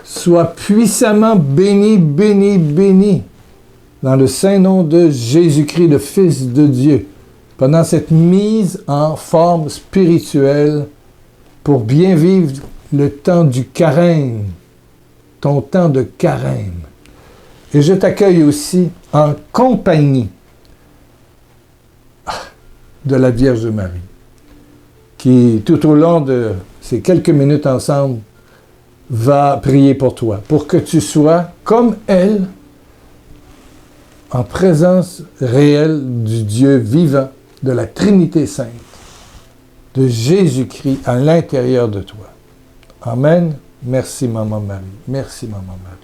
sois puissamment béni, béni, béni, dans le saint nom de Jésus-Christ, le Fils de Dieu, pendant cette mise en forme spirituelle pour bien vivre le temps du carême, ton temps de carême. Et je t'accueille aussi en compagnie de la Vierge Marie, qui, tout au long de ces quelques minutes ensemble, va prier pour toi, pour que tu sois, comme elle, en présence réelle du Dieu vivant, de la Trinité Sainte, de Jésus-Christ à l'intérieur de toi. Amen. Merci, Maman Marie. Merci, Maman Marie,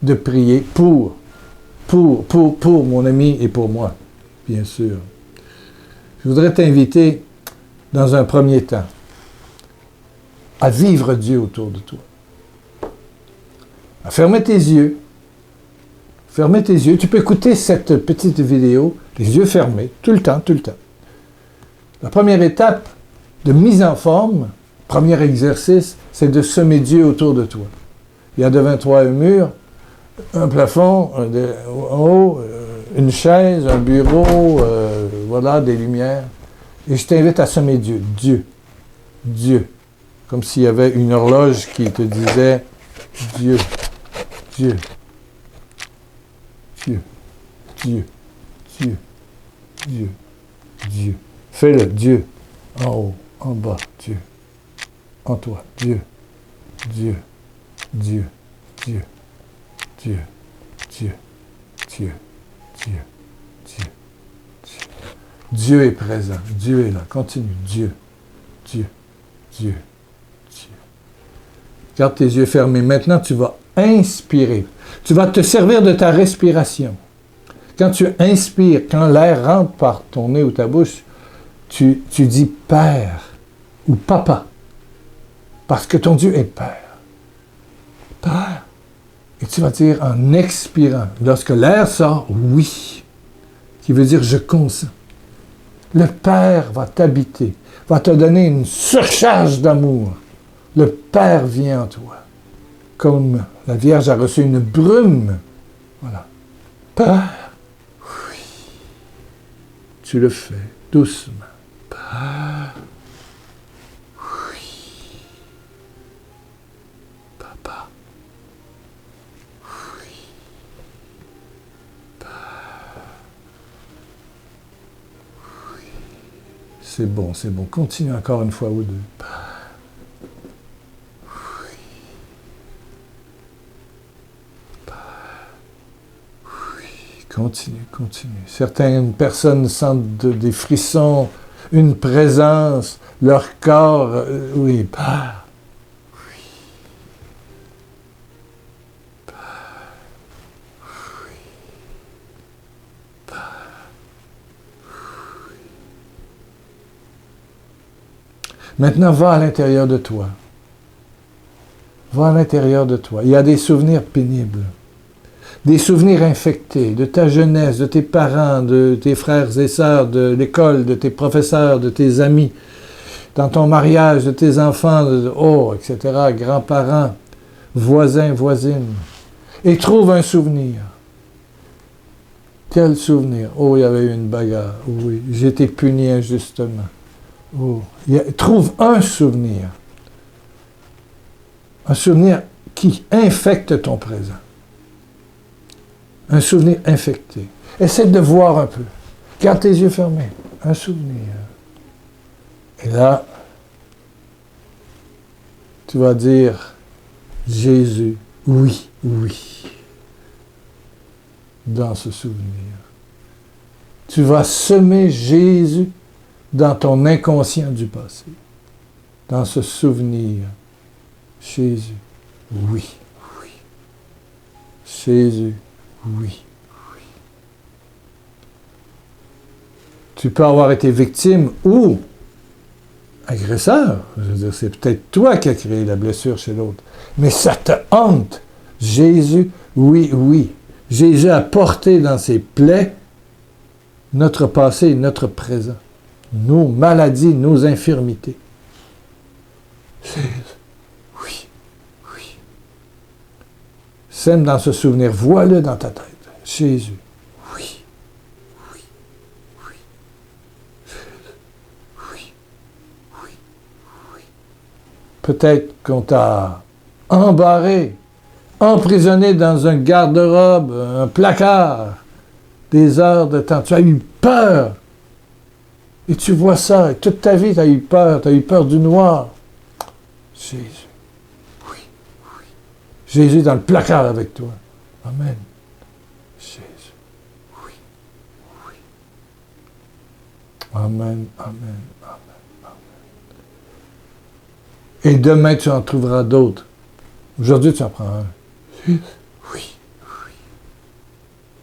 de prier pour mon ami et pour moi, bien sûr. Je voudrais t'inviter, dans un premier temps, à vivre Dieu autour de toi. À fermer tes yeux. Fermer tes yeux. Tu peux écouter cette petite vidéo, les yeux fermés, tout le temps, tout le temps. La première étape de mise en forme, premier exercice, c'est de semer Dieu autour de toi. Il y a devant toi un mur, un plafond, en haut, une chaise, un bureau, voilà, des lumières. Et je t'invite à semer Dieu. Dieu. Dieu. Comme s'il y avait une horloge qui te disait Dieu. Dieu. Dieu. Dieu. Dieu. Dieu. Dieu. Fais-le. Dieu. En haut, en bas. Dieu. En toi. Dieu. Dieu. Dieu. Dieu. Dieu. Dieu. Dieu. Dieu. Dieu. Dieu. Dieu est présent. Dieu est là. Continue. Dieu. Dieu. Dieu. Dieu. Garde tes yeux fermés. Maintenant, tu vas inspirer. Tu vas te servir de ta respiration. Quand tu inspires, quand l'air rentre par ton nez ou ta bouche, tu dis Père ou Papa. Parce que ton Dieu est Père. Père. Et tu vas dire en expirant, lorsque l'air sort, oui, qui veut dire je consens. Le Père va t'habiter, va te donner une surcharge d'amour. Le Père vient en toi. Comme la Vierge a reçu une brume. Voilà. Père, oui. Tu le fais doucement. Père, oui. Papa, oui. Père, oui. C'est bon, c'est bon. Continue encore une fois ou deux. Père. Continue, continue. Certaines personnes sentent des frissons, une présence, leur corps, oui, Père. Oui. Père. Oui. Père. Oui. Maintenant, va à l'intérieur de toi. Va à l'intérieur de toi. Il y a des souvenirs pénibles. Des souvenirs infectés de ta jeunesse, de tes parents, de tes frères et sœurs, de l'école, de tes professeurs, de tes amis, dans ton mariage, de tes enfants, etc., grands-parents, voisins, voisines. Et trouve un souvenir. Quel souvenir? Oh, il y avait eu une bagarre. Oui, j'ai été puni injustement. Oh, trouve un souvenir. Un souvenir qui infecte ton présent. Un souvenir infecté. Essaie de voir un peu. Garde tes yeux fermés. Un souvenir. Et là, tu vas dire, Jésus, oui, oui, dans ce souvenir. Tu vas semer Jésus dans ton inconscient du passé. Dans ce souvenir. Jésus, oui, oui. Jésus, oui, oui. Tu peux avoir été victime ou agresseur. Je veux dire, c'est peut-être toi qui as créé la blessure chez l'autre. Mais ça te hante. Jésus, oui, oui. Jésus a porté dans ses plaies notre passé et notre présent. Nos maladies, nos infirmités. Jésus, oui, oui. Sème dans ce souvenir. Vois-le dans ta tête. Jésus. Oui. Oui. Oui. Jésus. Oui. Oui. Oui. Peut-être qu'on t'a embarré, emprisonné dans un garde-robe, un placard, des heures de temps. Tu as eu peur. Et tu vois ça, et toute ta vie, tu as eu peur du noir. Jésus. Oui, oui. Jésus dans le placard avec toi. Amen. Jésus. Oui, oui. Amen, amen, amen, amen. Et demain, tu en trouveras d'autres. Aujourd'hui, tu en prends un. Oui, oui.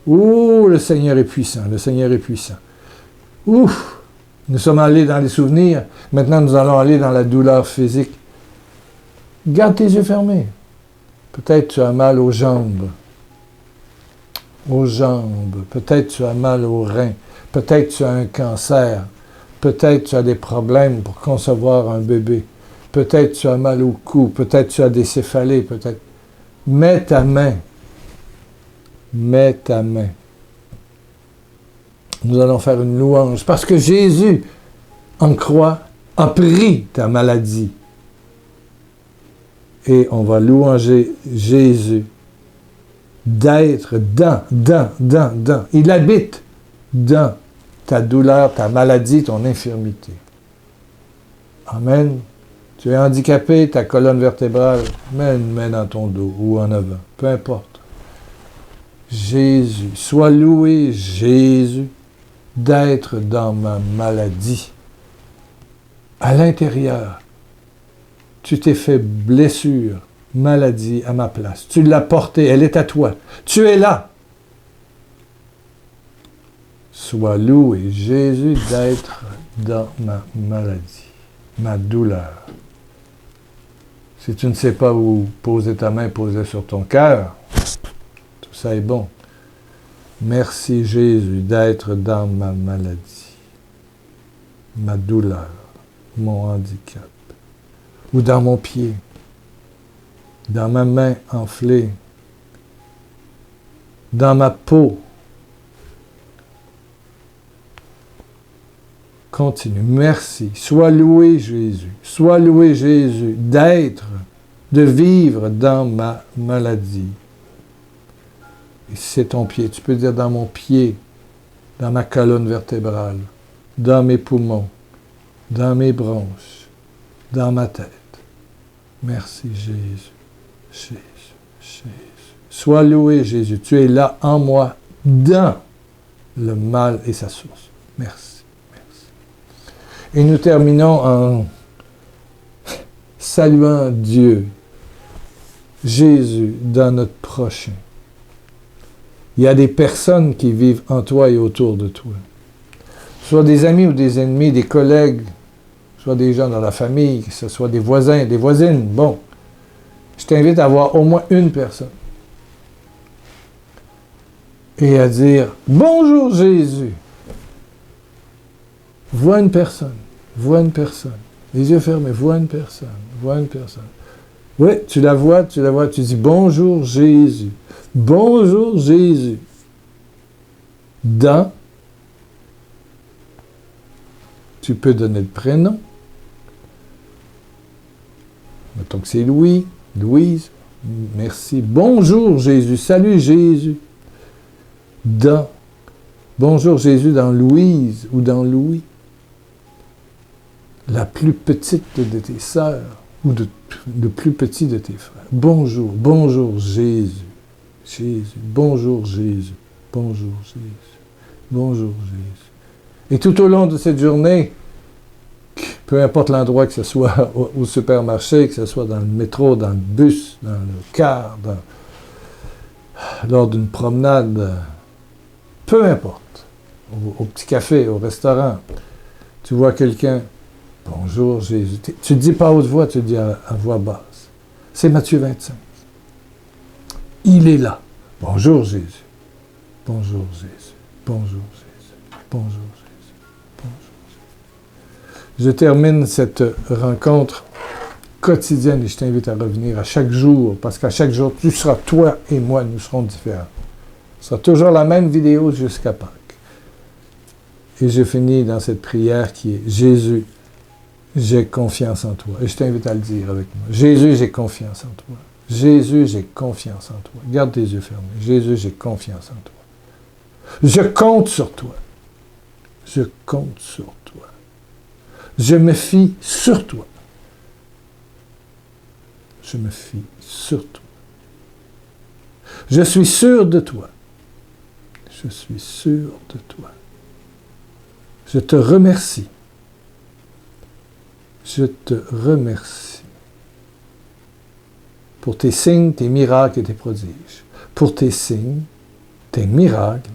Ouh, le Seigneur est puissant, le Seigneur est puissant. Ouf! Nous sommes allés dans les souvenirs, maintenant nous allons aller dans la douleur physique. Garde tes yeux fermés. Peut-être tu as mal aux jambes. Aux jambes. Peut-être tu as mal aux reins. Peut-être tu as un cancer. Peut-être tu as des problèmes pour concevoir un bébé. Peut-être tu as mal au cou. Peut-être tu as des céphalées. Peut-être. Mets ta main. Mets ta main. Nous allons faire une louange parce que Jésus, en croix, a pris ta maladie. Et on va louanger Jésus d'être dans. Il habite dans ta douleur, ta maladie, ton infirmité. Amen. Tu es handicapé, ta colonne vertébrale, mets une main dans ton dos ou en avant, peu importe. Jésus, sois loué Jésus d'être dans ma maladie. À l'intérieur, tu t'es fait blessure, maladie à ma place. Tu l'as portée, elle est à toi. Tu es là. Sois loué, Jésus, d'être dans ma maladie, ma douleur. Si tu ne sais pas où poser ta main, pose-la sur ton cœur. Tout ça est bon. Merci Jésus d'être dans ma maladie, ma douleur, mon handicap, ou dans mon pied, dans ma main enflée, dans ma peau. Continue. Merci. Sois loué Jésus. Sois loué Jésus d'être, de vivre dans ma maladie. Et si c'est ton pied, tu peux dire dans mon pied, dans ma colonne vertébrale, dans mes poumons, dans mes bronches, dans ma tête. Merci Jésus, Jésus, Jésus. Sois loué Jésus, tu es là en moi, dans le mal et sa source. Merci, merci. Et nous terminons en saluant Dieu, Jésus dans notre prochain. Il y a des personnes qui vivent en toi et autour de toi. Soit des amis ou des ennemis, des collègues, soit des gens dans la famille, que ce soit des voisins, des voisines. Bon, je t'invite à voir au moins une personne. Et à dire « Bonjour Jésus ». Vois une personne, les yeux fermés, vois une personne. Oui, tu la vois, tu dis « Bonjour Jésus ». Bonjour Jésus. Dans, tu peux donner le prénom. Mettons que c'est Louis, Louise. Merci. Bonjour Jésus. Salut Jésus. Dans. Bonjour Jésus dans Louise ou dans Louis. La plus petite de tes sœurs ou le plus petit de tes frères. Bonjour. Bonjour Jésus. Jésus, bonjour Jésus, bonjour Jésus, bonjour Jésus. Et tout au long de cette journée, peu importe l'endroit, que ce soit au supermarché, que ce soit dans le métro, dans le bus, dans le car, lors d'une promenade, peu importe, au petit café, au restaurant, tu vois quelqu'un, bonjour Jésus. Tu ne dis pas à haute voix, tu le dis à voix basse. C'est Matthieu 25. Il est là. Bonjour Jésus. Bonjour Jésus. Bonjour Jésus. Bonjour Jésus. Bonjour Jésus. Je termine cette rencontre quotidienne et je t'invite à revenir à chaque jour, parce qu'à chaque jour, tu seras toi et moi, nous serons différents. Ce sera toujours la même vidéo jusqu'à Pâques. Et je finis dans cette prière qui est « Jésus, j'ai confiance en toi. » Et je t'invite à le dire avec moi. « Jésus, j'ai confiance en toi. Jésus, j'ai confiance en toi. » Garde tes yeux fermés. « Jésus, j'ai confiance en toi. Je compte sur toi. Je compte sur toi. Je me fie sur toi. Je me fie sur toi. Je suis sûr de toi. Je suis sûr de toi. Je te remercie. Je te remercie pour tes signes, tes miracles et tes prodiges. Pour tes signes, tes miracles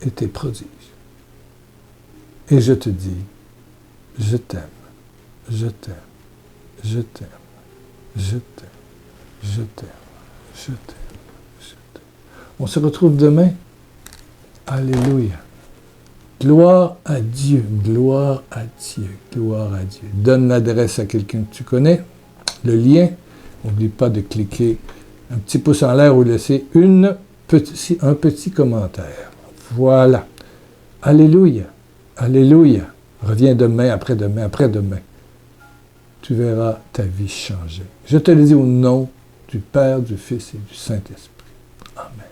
et tes prodiges. Et je te dis, je t'aime, je t'aime, je t'aime, je t'aime, je t'aime, je t'aime, je t'aime. On se retrouve demain. Alléluia. Gloire à Dieu, gloire à Dieu, gloire à Dieu. Donne l'adresse à quelqu'un que tu connais, le lien. N'oublie pas de cliquer un petit pouce en l'air ou laisser un petit commentaire. Voilà. Alléluia, alléluia. Reviens demain, après-demain, après-demain. Tu verras ta vie changer. Je te le dis au nom du Père, du Fils et du Saint-Esprit. Amen.